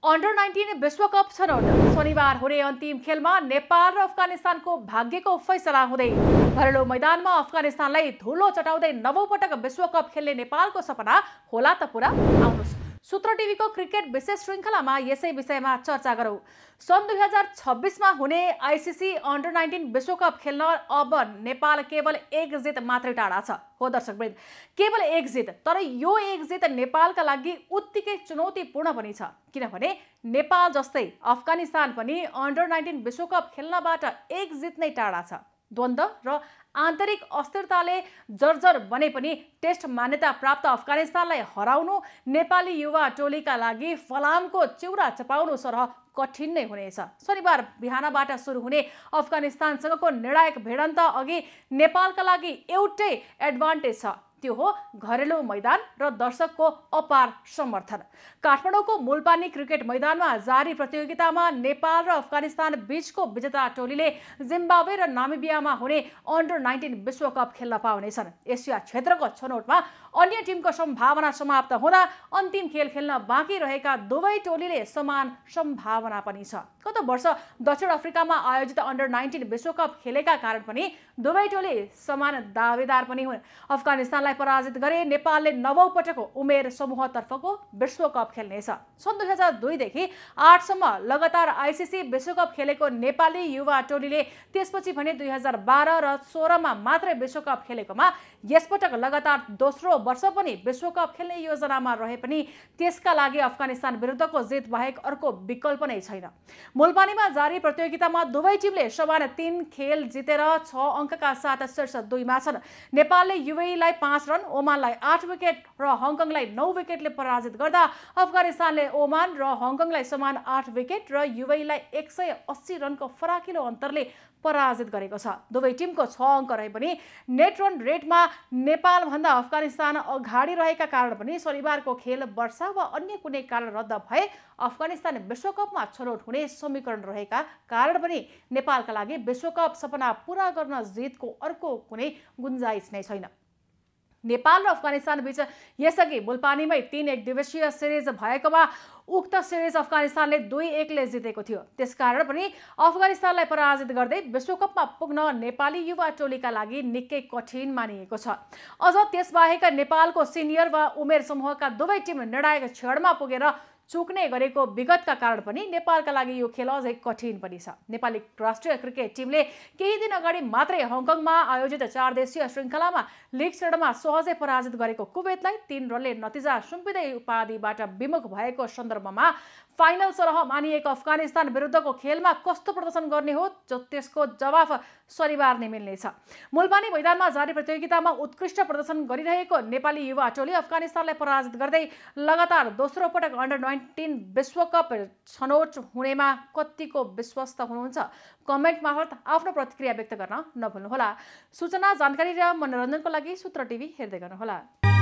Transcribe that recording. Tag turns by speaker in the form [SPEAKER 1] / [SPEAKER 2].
[SPEAKER 1] Under 19 विश्वकप छनौट शनिबार हुने अन्तिम खेलमा नेपाल र अफगानिस्तानको भाग्यको फैसला हुँदै घरेलु मैदानमा अफगानिस्तानलाई धुलो चटाउँदै नवौं पटक विश्वकप खेल्ने नेपालको सपना होला त पुरा। आउनुहोस् सूत्र टिभीको क्रिकेट विशेष श्रृङ्खलामा यसै विषयमा चर्चा गरौँ। सन् 2026 मा हुने आइसिसी अन्डर 19 विश्वकप खेल्न अब नेपाल केवल एक जित मात्रै टाढा छ। हो दर्शकवृन्द, केवल एक जित, तर यो एक जित नेपालका लागि उत्तिकै चुनौतीपूर्ण पनि छ, किनभने नेपाल जस्तै अफगानिस्तान पनि अन्डर 19 विश्वकप खेल्नबाट एक जित नै टाढा छ। द्वन्द्व र आन्तरिक अस्थिरताले जर्जर बने पनि टेस्ट मान्यता प्राप्त अफगानिस्तानलाई हराउनु नेपाली युवा टोलीका लागि फलामको चिउरा चपाउनु सरह कठिन नै हुनेछ। शनिबार बिहानबाट सुरु हुने अफगानिस्तानसँगको निर्णायक भिडन्त अघि नेपालका लागि एउटै एडभान्टेज छ, त्यो हो घरेलु मैदान र दर्शकको अपार समर्थन। काठमाडौँको मुलपानी क्रिकेट मैदानमा जारी प्रतियोगितामा नेपाल र अफगानिस्तान बीचको विजेता टोलीले जिम्बाब्वे र नामिबियामा हुने अन्डर 19 विश्वकप खेल्न पाउनेछन्। एसिया क्षेत्रको छनौटमा अन्य टिमको सम्भावना समाप्त हुँदा अन्तिम खेल खेल्न बाँकी रहेका दुवै टोलीले समान सम्भावना पनि छ। गत वर्ष दक्षिण अफ्रिकामा आयोजित अन्डर 19 विश्वकप खेलेका कारण पनि दुवै टोली समान दावेदार पनि हुन्। अफगानिस्तानलाई पराजित गरे नेपालले नवौं पटक उमेर समूहतर्फको विश्वकप खेल्नेछ। सन् 2002 देखि 8 सम्म लगातार आइसिसी विश्वकप खेलेको नेपाली युवा टोलीले त्यसपछि भने 2012 र 16 मा मात्रै विश्वकप खेलेकोमा यसपटक लगातार दोस्रो वर्ष पनि विश्वकप खेल्ने योजनामा रहे पनि त्यसका लागि अफगानिस्तान विरुद्धको जित बाहेक अर्को विकल्प नै छैन। मुलपानीमा जारी प्रतियोगितामा दुवै टिमले समान 3 खेल जितेर 6 अङ्कका साथ शीर्ष 2 मा छन्। नेपालले युएईलाई 5 रन, ओमानलाई 8 विकेट र हङकङलाई 9 विकेटले पराजित गर्दा अफगानिस्तानले ओमान र हङकङलाई समान 8 विकेट र युएईलाई 180 रनको फराकिलो अन्तरले पराजित गरेको छ। दुवै टिमको 6 अङ्क रहे पनि नेट रन रेटमा नेपालभन्दा अफगानिस्तान अगाडि रहेका कारण पनि शनिबारको खेल वर्षा वा अन्य कुनै कारण रद्द भए अफगानिस्तान विश्वकपमा छनौट हुने समीकरण रहेका कारण पनि नेपालका लागि विश्वकप सपना पूरा गर्न जितको अर्को कुनै गुन्जाइस नै छैन। नेपाल र अफगानिस्तान बीच यसअघि मुलपानीमै 3 एकदिवसीय सिरिज भएकोमा उक्त सिरिज अफगानिस्तानले 2-1 ले जितेको थियो। त्यसकारण पनि अफगानिस्तानलाई पराजित गर्दै विश्वकपमा पुग्न नेपाली युवा टोलीका लागि निकै कठिन मानिएको छ। अझ त्यसबाहेक नेपालको सिनियर वा उमेर समूहका दुवै टिम निर्णायक क्षणमा पुगेर चुक्ने गरेको विगतका कारण पनि नेपालका लागि यो खेल अझै कठिन पनि छ। नेपाली राष्ट्रिय क्रिकेट टिमले केही दिन अगाडि मात्रै हङकङमा आयोजित 4 देशीय श्रृङ्खलामा लिग चरणमा सहजै पराजित गरेको कुवेतलाई 3 रनले नतिजा सुम्पिँदै उपाधिबाट विमुख भएको सन्दर्भमा फाइनल सरह मानिएको अफगानिस्तान विरुद्धको खेलमा कस्तो प्रदर्शन गर्ने हो त्यसको जवाफ शनिबार नै मिल्नेछ। मुलपानी मैदानमा जारी प्रतियोगितामा उत्कृष्ट प्रदर्शन गरिरहेको नेपाली युवा टोली अफगानिस्तानलाई पराजित गर्दै लगातार दोस्रो पटक अन्डर 19 विश्वकप छनौट हुनेमा कतिको विश्वस्त हुनुहुन्छ? कमेन्ट मार्फत आफ्नो प्रतिक्रिया व्यक्त गर्न नभुल्नुहोला। सूचना, जानकारी र मनोरञ्जनको लागि सूत्र टिभी हेर्दै गर्नुहोला।